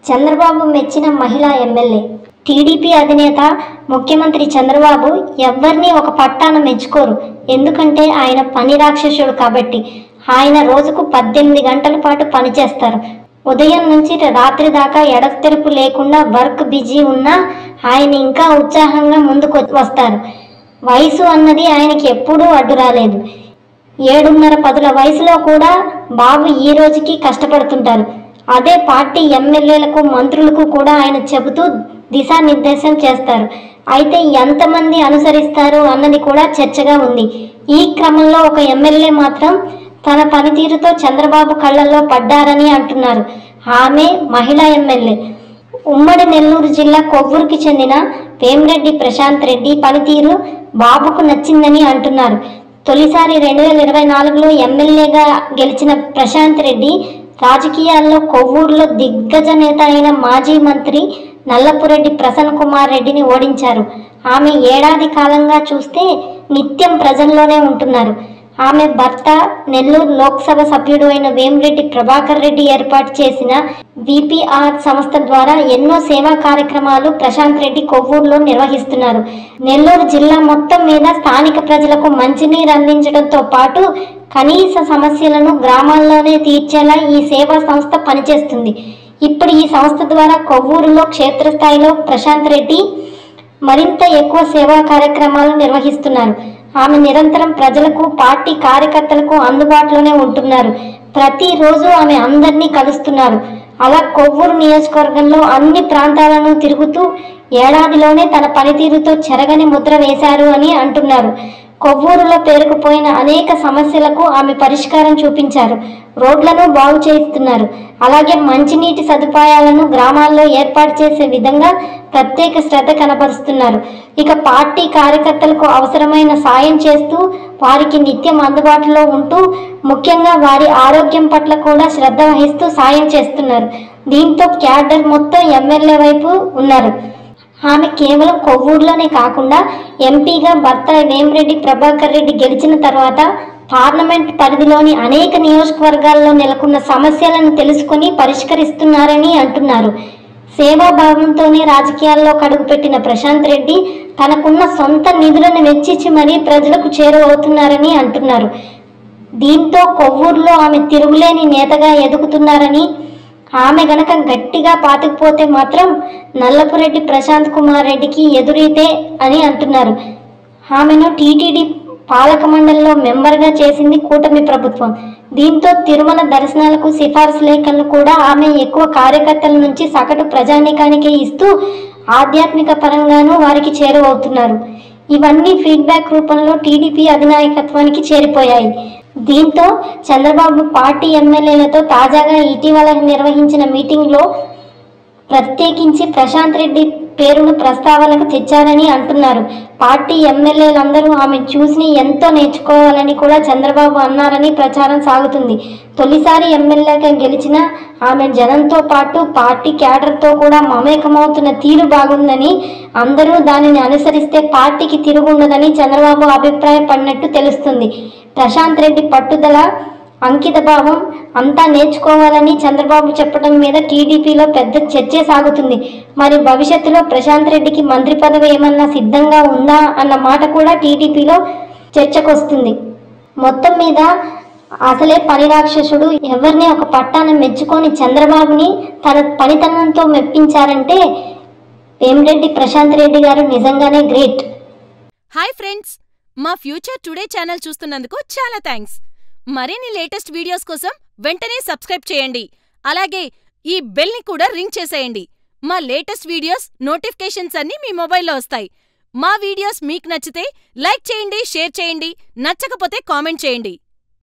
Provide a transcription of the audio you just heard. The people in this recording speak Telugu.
చంద్రబాబు మెచ్చిన మహిళా ఎమ్మెల్యే. టీడీపీ అధినేత ముఖ్యమంత్రి చంద్రబాబు ఎవ్వరినీ ఒక పట్టాన మెచ్చుకోరు. ఎందుకంటే ఆయన పని రాక్షసుడు కాబట్టి. ఆయన రోజుకు 18 గంటల పాటు పనిచేస్తారు. ఉదయం నుంచి రాత్రి దాకా ఎడతెరుపు లేకుండా వర్క్ బిజీ ఉన్నా ఆయన ఇంకా ఉత్సాహంగా ముందుకు వస్తారు. వయసు అన్నది ఆయనకి ఎప్పుడూ అడ్డు రాలేదు. 7:30 వయసులో కూడా బాబు ఈ రోజుకి కష్టపడుతుంటారు. అదే పార్టీ ఎమ్మెల్యేలకు మంత్రులకు కూడా ఆయన చెబుతూ దిశానిర్దేశం చేస్తారు. అయితే ఎంతమంది అనుసరిస్తారు అన్నది కూడా చర్చగా ఉంది. ఈ క్రమంలో ఒక ఎమ్మెల్యే మాత్రం తన పనితీరుతో చంద్రబాబు కళ్ళల్లో పడ్డారని అంటున్నారు. ఆమె మహిళా ఎమ్మెల్యే. ఉమ్మడి నెల్లూరు జిల్లా కొవ్వూరుకి చెందిన వేమిరెడ్డి ప్రశాంత్ రెడ్డి పనితీరు బాబుకు నచ్చిందని అంటున్నారు. తొలిసారి 2024లో ఎమ్మెల్యేగా గెలిచిన ప్రశాంత్ రెడ్డి రాజకీయాల్లో కొవ్వూరులో దిగ్గజ నేత అయిన మాజీ మంత్రి నల్లపురెడ్డి ప్రసన్న కుమార్ రెడ్డిని ఓడించారు. ఆమె ఏడాది కాలంగా చూస్తే నిత్యం ప్రజల్లోనే ఉంటున్నారు. ఆమె భర్త నెల్లూరు లోక్సభ సభ్యుడు అయిన వేమిరెడ్డి ప్రభాకర్ రెడ్డి ఏర్పాటు చేసిన విపిఆర్ సంస్థ ద్వారా ఎన్నో సేవా కార్యక్రమాలు ప్రశాంత్ రెడ్డి కొవ్వూరులో నిర్వహిస్తున్నారు. నెల్లూరు జిల్లా మొత్తం మీద స్థానిక ప్రజలకు మంచినీరు అందించడంతో పాటు కనీస సమస్యలను గ్రామాల్లోనే తీర్చేలా ఈ సేవా సంస్థ పనిచేస్తుంది. ఇప్పుడు ఈ సంస్థ ద్వారా కొవ్వూరులో క్షేత్రస్థాయిలో ప్రశాంత్ రెడ్డి మరింత ఎక్కువ సేవా కార్యక్రమాలు నిర్వహిస్తున్నారు. ఆమె నిరంతరం ప్రజలకు, పార్టీ కార్యకర్తలకు అందుబాటులోనే ఉంటున్నారు. ప్రతిరోజు ఆమె అందరినీ కలుస్తున్నారు. అలా కొవ్వూరు నియోజకవర్గంలో అన్ని ప్రాంతాలను తిరుగుతూ ఏడాదిలోనే తన పనితీరుతో చెరగని ముద్ర వేశారు అని అంటున్నారు. కొవ్వూరులో పేరుకుపోయిన అనేక సమస్యలకు ఆమె పరిష్కారం చూపించారు. రోడ్లను బాగు చేయిస్తున్నారు. అలాగే మంచినీటి సదుపాయాలను గ్రామాల్లో ఏర్పాటు చేసే విధంగా ప్రత్యేక శ్రద్ధ కనబరుస్తున్నారు. ఇక పార్టీ కార్యకర్తలకు అవసరమైన సాయం చేస్తూ వారికి నిత్యం అందుబాటులో ఉంటూ ముఖ్యంగా వారి ఆరోగ్యం పట్ల కూడా శ్రద్ధ వహిస్తూ సాయం చేస్తున్నారు. దీంతో క్యాడర్ మొత్తం ఎమ్మెల్యే వైపు ఉన్నారు. ఆమె కేవలం కొవ్వూరులోనే కాకుండా ఎంపీగా భర్త వేమిరెడ్డి ప్రభాకర్ రెడ్డి గెలిచిన తర్వాత పార్లమెంట్ పరిధిలోని అనేక నియోజకవర్గాల్లో నెలకొన్న సమస్యలను తెలుసుకుని పరిష్కరిస్తున్నారని అంటున్నారు. సేవాభావంతోనే రాజకీయాల్లో కడుగుపెట్టిన ప్రశాంత్ రెడ్డి తనకున్న సొంత నిధులను వెచ్చించి మరీ ప్రజలకు చేరువవుతున్నారని అంటున్నారు. దీంతో కొవ్వూరులో ఆమె తిరుగులేని నేతగా ఎదుగుతున్నారని, ఆమె గనక గట్టిగా పాతుకుపోతే మాత్రం నల్లపురెడ్డి ప్రశాంత్ కుమార్ రెడ్డికి ఎదురైతే అని అంటున్నారు. ఆమెను టీటీడీ పాలక మండలిలో మెంబర్గా చేసింది కూటమి ప్రభుత్వం. దీంతో తిరుమల దర్శనాలకు సిఫార్సు లేఖలను కూడా ఆమె ఎక్కువ కార్యకర్తల నుంచి సగటు ప్రజానీకానికే ఇస్తూ ఆధ్యాత్మిక పరంగానూ వారికి చేరువవుతున్నారు. ఇవన్నీ ఫీడ్బ్యాక్ రూపంలో టీడీపీ అధినాయకత్వానికి చేరిపోయాయి. దీంతో చంద్రబాబు పార్టీ ఎమ్మెల్యేలతో తాజాగా ఇటీవల నిర్వహించిన మీటింగ్లో ప్రత్యేకించి ప్రశాంత్ రెడ్డి పేరును ప్రస్తావనకు తెచ్చారని అంటున్నారు. పార్టీ ఎమ్మెల్యేలందరూ ఆమె చూసి ఎంతో నేర్చుకోవాలని కూడా చంద్రబాబు అన్నారని ప్రచారం సాగుతుంది. తొలిసారి ఎమ్మెల్యేగా గెలిచిన ఆమె జనంతో పాటు పార్టీ క్యాడర్తో కూడా మమేకమవుతున్న తీరు బాగుందని, అందరూ దానిని అనుసరిస్తే పార్టీకి తిరుగుండదని చంద్రబాబు అభిప్రాయపడినట్టు తెలుస్తుంది. ప్రశాంత్ రెడ్డి పట్టుదల, అంకిత భావం అంతా నేర్చుకోవాలని చంద్రబాబు చెప్పడం మీద టీడీపీలో పెద్ద చర్చే సాగుతుంది. మరి భవిష్యత్తులో ప్రశాంత్ రెడ్డికి మంత్రి పదవి ఏమన్నా సిద్ధంగా ఉందా అన్న మాట కూడా టీడీపీలో చర్చకొస్తుంది. మొత్తం మీద అసలే పని రాక్షసుడు ఎవరిని ఒక పట్టాన మెచ్చుకొని చంద్రబాబుని తన పనితనంతో మెప్పించారంటే వేమిరెడ్డి ప్రశాంత్ రెడ్డి గారు నిజంగానే గ్రేట్. హాయ్ ఫ్రెండ్స్, మా ఫ్యూచర్ టుడే ఛానల్ చూస్తున్నందుకు చాలా థ్యాంక్స్. మరిన్ని లేటెస్ట్ వీడియోస్ కోసం వెంటనే సబ్స్క్రైబ్ చేయండి. అలాగే ఈ బెల్ని కూడా రింగ్ చేసేయండి. మా లేటెస్ట్ వీడియోస్ నోటిఫికేషన్స్ అన్నీ మీ మొబైల్లో వస్తాయి. మా వీడియోస్ మీకు నచ్చితే లైక్ చేయండి, షేర్ చేయండి, నచ్చకపోతే కామెంట్ చేయండి.